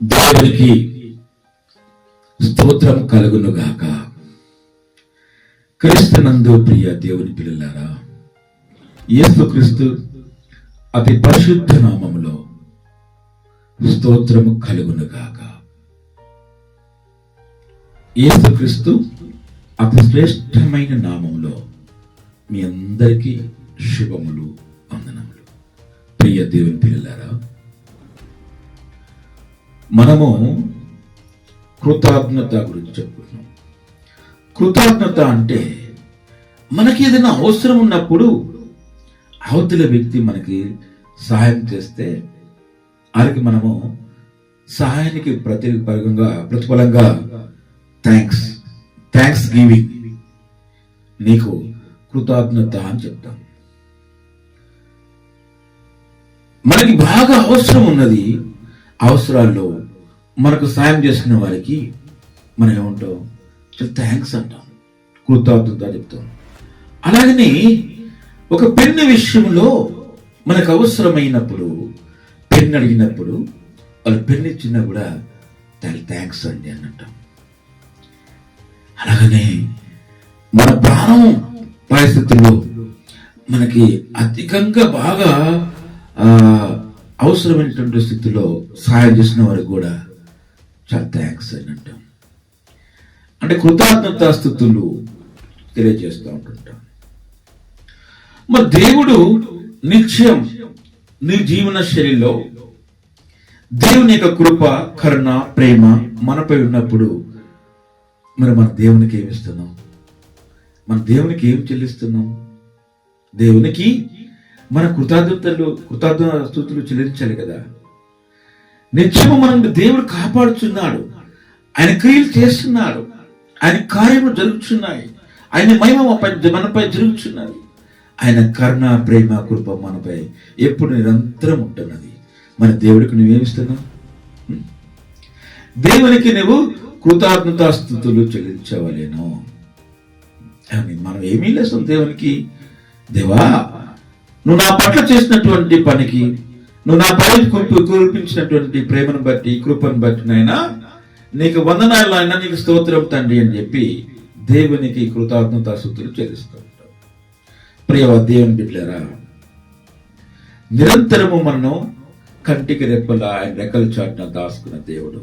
దేవునికి స్తోత్రం కలుగునుగాక. క్రీస్తునందు ప్రియ దేవుని పిల్లలారా, యేసుక్రీస్తు అతి పరిశుద్ధ నామములో స్తోత్రము కలుగునుగాక. యేసుక్రీస్తు అతి శ్రేష్టమైన నామములో మీ అందరికీ శుభములు, వందనములు. ప్రియ దేవుని పిల్లలారా, మనము కృతజ్ఞత గురించి చెప్పుకున్నాం. కృతజ్ఞత అంటే మనకి ఏదైనా అవసరం ఉన్నప్పుడు అవతల వ్యక్తి మనకి సహాయం చేస్తే వారికి మనము సహాయానికి ప్రతిఫలంగా థ్యాంక్స్ గివింగ్, నీకు కృతజ్ఞత అని చెప్తాం. మనకి బాగా అవసరం ఉన్నది, అవసరాల్లో మనకు సాయం చేసిన వారికి మనం ఏమంటాం? థ్యాంక్స్ అంటాం, కృతజ్ఞత చెప్తాం. అలాగనే ఒక పెన్ను విషయంలో మనకు అవసరమైనప్పుడు, పెన్ను అడిగినప్పుడు వాళ్ళు పెన్ను ఇచ్చినా కూడా దానికి థ్యాంక్స్ అండి అని అంటాం. అలాగనే మన ప్రాణం పరిస్థితుల్లో మనకి అధికంగా బాగా అవసరమైనటువంటి స్థితిలో సహాయం చేసిన వారికి కూడా చాలా థ్యాంక్స్ అని అంటాం. అంటే కృతజ్ఞతా స్థుతులు తెలియజేస్తూ ఉంటుంటాం. మరి దేవుడు నిత్యం నీ జీవన శైలిలో దేవుని యొక్క కృప, కరుణ, ప్రేమ మనపై ఉన్నప్పుడు మరి మన దేవునికి ఏమి ఇస్తున్నాం? మన దేవునికి ఏం చెల్లిస్తున్నాం? దేవునికి మన కృతజ్ఞతలు చెల్లించాలి కదా. నిత్యము మనం దేవుడు కాపాడుచున్నాడు, ఆయన క్రియలు చేస్తున్నాడు, ఆయన కార్యములు జరుగుతున్నాయి, ఆయన మహిమ మనపై జరుగుతున్నది. ఆయన కరుణ, ప్రేమ, కృప మనపై ఎప్పుడు నిరంతరం ఉంటున్నది. మన దేవుడికి నువ్వేమిస్తున్నావు? దేవునికి నువ్వు కృతజ్ఞతాస్తుతులు చెల్లించవలేను. మనం ఏమీ లేస్తాం దేవునికి. దేవా, నువ్వు నా పట్ల చేసినటువంటి పనికి, నువ్వు నా పై కురిపించినటువంటి ప్రేమను బట్టి, కృపను బట్టి నాయనా నీకు వందనాలు, ఆయన నీకు స్తోత్రం తండ్రి అని చెప్పి దేవునికి కృతజ్ఞతాస్తుతులు చెల్లిస్తూ ఉంటాం. ప్రియ దేవుని బిడ్డలారా, నిరంతరము మనం కంటికి రెప్పలా ఆయన రెక్కల చాటున దాచుకున్న దేవుడు,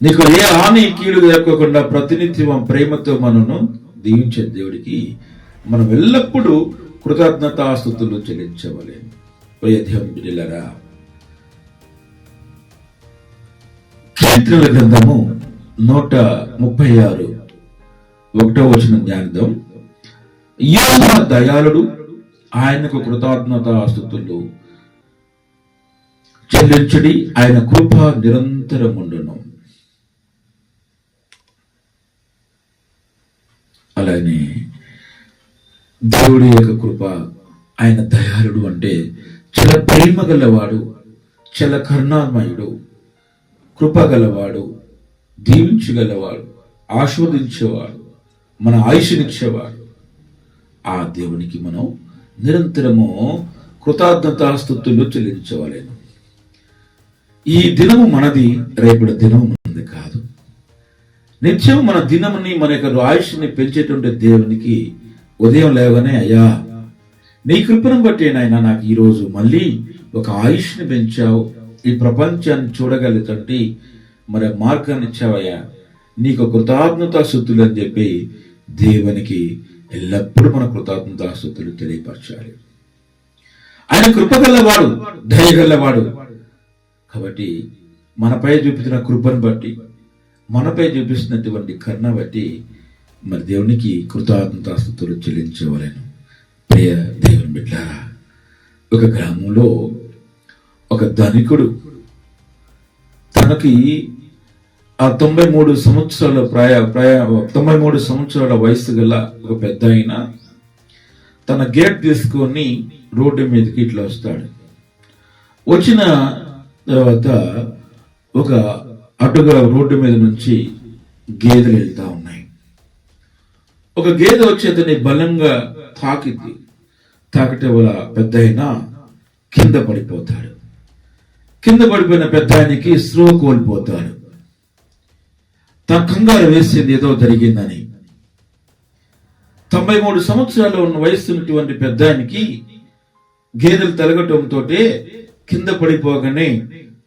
నీకు ఏ హాని కీడు లేకోకుండా ప్రతినిత్యం ప్రేమతో మనను దీవించే దేవుడికి మనం ఎల్లప్పుడూ కృతజ్ఞతాస్తుతులు చెల్లించవలే. ప్రియ దేవుని బిడ్డలారా, కీర్తనల గ్రంథము 136 1వ వచనం ధ్యానిద్దాం. యెహోవా దయాళుడు, ఆయనకు కృతజ్ఞతాస్తుతులు చెల్లించుడి, ఆయన కృప నిరంతరముండును. అలానే దేవుడి యొక్క కృప, ఆయన దయాళుడు అంటే చాలా ప్రేమ గలవాడు, చాలా కరుణామయుడు, కృప గలవాడు, దీవించగలవాడు, ఆస్వాదించేవాడు, మన ఆయుష్నిచ్చేవాడు. ఆ దేవునికి మనం నిరంతరము కృతజ్ఞతాస్తుతులు చెల్లించవలేను. ఈ దినము మనది, రేపటి దినము మనది కాదు. నిత్యం మన దినముని, మన యొక్క ఆయుష్ని పెంచేటువంటి దేవునికి ఉదయం లేవగానే, అయ్యా నీ కృపను బట్టి నాయన నాకు ఈరోజు మళ్ళీ ఒక ఆయుష్ని పెంచావు, ఈ ప్రపంచాన్ని చూడగలుగుతంటే మరి మార్గాన్ని ఇచ్చావయ్యా, నీకు కృతజ్ఞతాస్తుతులు అని చెప్పి దేవునికి ఎల్లప్పుడూ మన కృతజ్ఞతాస్తుతులు తెలియపరచాలి. ఆయన కృపగలవాడు, దయగలవాడు. కాబట్టి మనపై చూపించిన కృపను బట్టి, మనపై చూపిస్తున్నటువంటి కరుణ బట్టి మరి దేవునికి కృతజ్ఞతాస్తుతులు చెల్లించవలేను. ప్రియ దేవుని బిడ్డలారా, ఒక గ్రామంలో ఒక ధనికుడు తనకి 93 సంవత్సరాల వయసు గల ఒక పెద్ద ఆయన తన గేట్ తీసుకొని రోడ్డు మీదకి ఇట్లా వస్తాడు. వచ్చిన తర్వాత ఒక అటుగా రోడ్డు మీద నుంచి గేదెలు వెళ్తా ఉన్నాయి. ఒక గేదె వచ్చి అతన్ని బలంగా తాకితే వాళ్ళ పెద్ద అయినా కింద పడిపోతాడు. కింద పడిపోయిన పెద్ద ఆయనకి స్పృహ కోల్పోతాడు. తన కంగారు వేసింది ఏదో జరిగిందని. 93 సంవత్సరాలు ఉన్న వయసు ఉన్నటువంటి పెద్ద ఆయనకి గేదెలు తలగటంతో కింద పడిపోగానే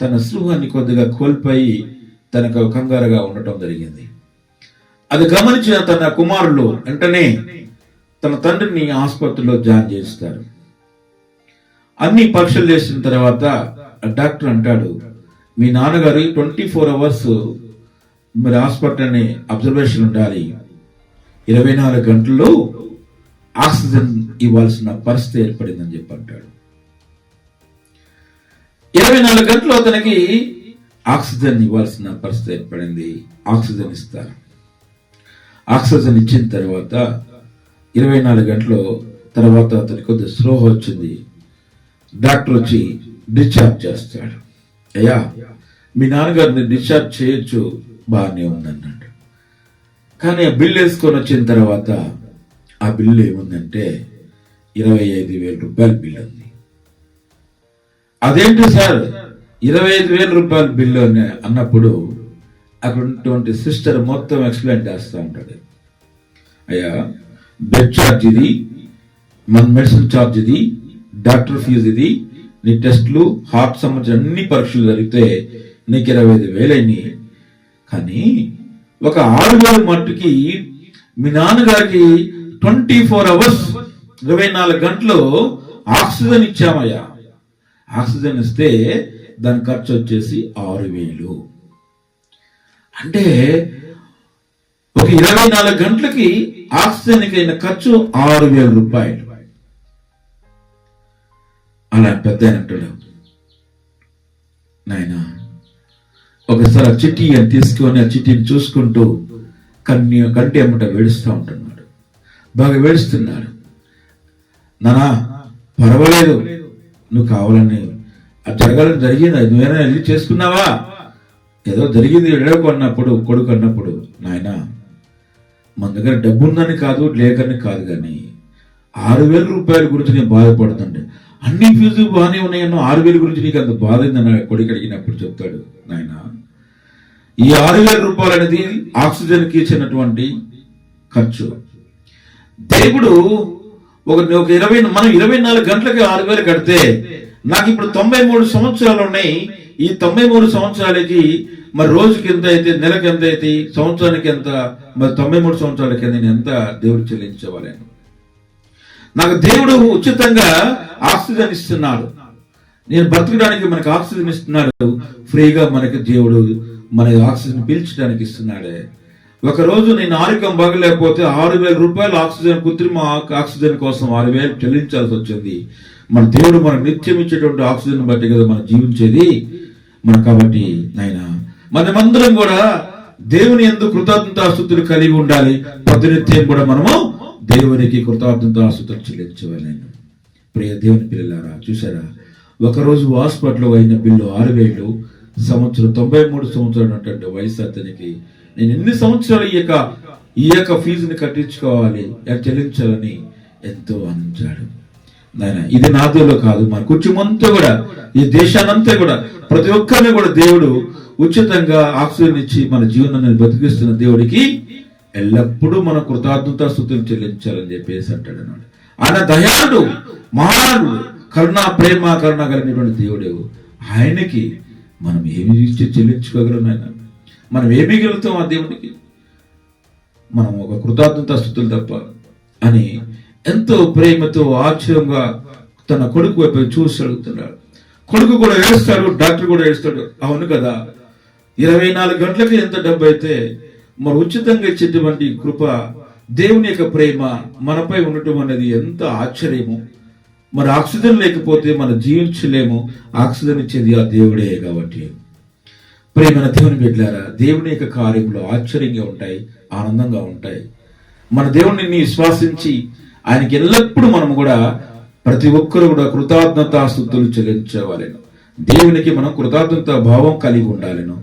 తన స్పృహాన్ని కొద్దిగా కోల్పోయి తనకు కంగారుగా ఉండటం జరిగింది. అది గమనించిన తన కుమారులు వెంటనే తన తండ్రిని ఆసుపత్రిలో జాయిన్ చేస్తారు. అన్ని పరీక్షలు చేసిన తర్వాత డాక్టర్ అంటాడు, మీ నాన్నగారు 24 అవర్స్ మరి హాస్పిటల్ని అబ్జర్వేషన్ ఉండాలి, 24 గంటల్లో ఆక్సిజన్ ఇవ్వాల్సిన పరిస్థితి ఏర్పడిందని చెప్పి అంటాడు. 24 గంటలు అతనికి ఆక్సిజన్ ఇవ్వాల్సిన పరిస్థితి ఏర్పడింది. ఆక్సిజన్ ఇస్తారు. ఆక్సిజన్ ఇచ్చిన తర్వాత 24 గంటల తర్వాత అతనికి కొద్దిగా స్పృహ వచ్చింది. డాక్టర్ వచ్చి డిశ్చార్జ్ చేస్తాడు. అయ్యా, మీ నాన్నగారిని డిశ్చార్జ్ చేయొచ్చు, బాగానే ఉందన్నాడు. కానీ ఆ బిల్లు వేసుకొని వచ్చిన తర్వాత ఆ బిల్లు ఏముందంటే 25,000 రూపాయల బిల్లు ఉంది. అదేంటి సార్ 25,000 రూపాయల బిల్లు అని అన్నప్పుడు అక్కడ ఉన్నటువంటి సిస్టర్ మొత్తం ఎక్స్ప్లెయిన్ చేస్తూ ఉంటాడు. అయ్యా, బెడ్ ఛార్జ్ ఇది, మన మెడిసిన్ ఛార్జ్ ఇది, డాక్టర్ ఫీజు ఇది, నీ టెస్టులు, హార్ట్ సంబంధించిన అన్ని పరీక్షలు జరిగితే నీకు 25,000 అయినాయి. కానీ ఒక 6,000 మట్టుకి మీ నాన్నగారికి 24 అవర్స్ 24 గంటలు ఆక్సిజన్ ఇచ్చామయ్యా. ఆక్సిజన్ ఇస్తే దాని ఖర్చు వచ్చేసి 6,000. అంటే ఒక 24 గంటలకి ఆక్సిజన్కి అయిన ఖర్చు 6,000 రూపాయలు. అలా పెద్ద అంటాడు, నాయనా ఒకసారి ఆ చిట్టి అని తీసుకొని ఆ చిట్టిని చూసుకుంటూ కంటి అమ్మట వేడుస్తూ ఉంటున్నాడు. బాగా వేడుస్తున్నాడు. నానా పర్వాలేదు, నువ్వు కావాలని అది జరగాలని జరిగింది, నువ్వేనా వెళ్ళి చేసుకున్నావా, ఏదో జరిగింది ఎడకు అన్నప్పుడు కొడుకు అన్నప్పుడు, నాయన మన దగ్గర డబ్బు ఉందని కాదు లేకని కాదు, కానీ 6,000 రూపాయల గురించి నేను బాధపడుతుండే, అన్ని ఫీజు బాగానే ఉన్నాయన్నో 6,000 గురించి నీకు అంత బాధ అయిందని కొడుకు అడిగినప్పుడు చెప్తాడు, నాయన ఈ 6,000 రూపాయలు అనేది ఆక్సిజన్కి ఇచ్చినటువంటి ఖర్చు. దేవుడు మనం 24 గంటలకి 6,000 కడితే నాకు ఇప్పుడు 93 సంవత్సరాలు ఉన్నాయి. ఈ 93 సంవత్సరాలకి మరి రోజుకి ఎంత అయితే, నెలకి ఎంత అయితే, సంవత్సరానికి ఎంత, మరి 93 సంవత్సరాలకి నేను ఎంత దేవుడు చెల్లించవాలను. నాకు దేవుడు ఉచితంగా ఆక్సిజన్ ఇస్తున్నాడు. నేను బ్రతకడానికి మనకు ఆక్సిజన్ ఇస్తున్నాడు ఫ్రీగా. మనకి దేవుడు మన ఆక్సిజన్ పీల్చడానికి ఇస్తున్నాడే. ఒకరోజు నేను ఆరోగ్యం బాగలేకపోతే 6,000 రూపాయలు ఆక్సిజన్, కృత్రిమ ఆక్సిజన్ కోసం 6,000 చెల్లించాల్సి వచ్చింది. మన దేవుడు మనకు నిత్యం ఇచ్చేటువంటి ఆక్సిజన్ బట్టి కదా మనం జీవించేది. మన కాబట్టి నాయన మనమందరం కూడా దేవుని యందు కృతజ్ఞతాస్తుతులు కలిగి ఉండాలి. ప్రతినిత్యం కూడా మనము దేవునికి కృతజ్ఞతాస్తుతులు చెల్లించవాలి. ప్రియ దేవుని పిల్లలారా, చూసారా, ఒకరోజు హాస్పిటల్లో అయిన బిల్లు 6,000. సంవత్సరం 93 సంవత్సరాలు అంటే వయసు అతనికి. నేను ఎన్ని సంవత్సరాలు ఈ యొక్క ఫీజుని కట్టించుకోవాలి, చెల్లించాలని ఎంతో ఆనందించాడు. నాయన ఇది నాదులో కాదు, మన కుటుంబంతో కూడా, ఈ దేశానంతా కూడా, ప్రతి ఒక్కరిని కూడా దేవుడు ఉచితంగా ఆక్సిజన్ ఇచ్చి మన జీవనాన్ని బతికిస్తున్న దేవుడికి ఎల్లప్పుడూ మన కృతజ్ఞతాస్తుతులు చెల్లించాలని చెప్పేసి అంటాడు అన్నాడు. ఆయన దయాళుడు, మహానుడు, ప్రేమ కరుణ కలిగినటువంటి దేవుడు. ఆయనకి మనం ఏమి ఇచ్చి చెల్లించుకోగలం? ఆయన మనం ఏమి గెలుతాం ఆ దేవుడికి? మనం ఒక కృతజ్ఞతాస్తుతులు తప్ప అని ఎంతో ప్రేమతో ఆశ్చర్యంగా తన కొడుకు వైపు చూసి అడుగుతున్నాడు. కొడుకు కూడా ఏడుస్తాడు, డాక్టర్ కూడా ఏడుస్తాడు. అవును కదా, 24 గంటలకి ఎంత డబ్బు అయితే మరి ఉచితంగా ఇచ్చేటువంటి కృప, దేవుని యొక్క ప్రేమ మనపై ఉండటం అనేది ఎంత ఆశ్చర్యము. మరి ఆక్సిజన్ లేకపోతే మనం జీవించలేము. ఆక్సిజన్ ఇచ్చేది ఆ దేవుడే. కాబట్టి ప్రేమైన దేవుని బిడ్డలారా, దేవుని యొక్క కార్యములు ఆశ్చర్యంగా ఉంటాయి, ఆనందంగా ఉంటాయి. మన దేవుడిని విశ్వాసించి ఆయనకి ఎల్లప్పుడూ మనం కూడా ప్రతి ఒక్కరు కూడా కృతజ్ఞతాస్తుతులు చెల్లించవాలను. దేవునికి మనం కృతజ్ఞత భావం కలిగి ఉండాలను.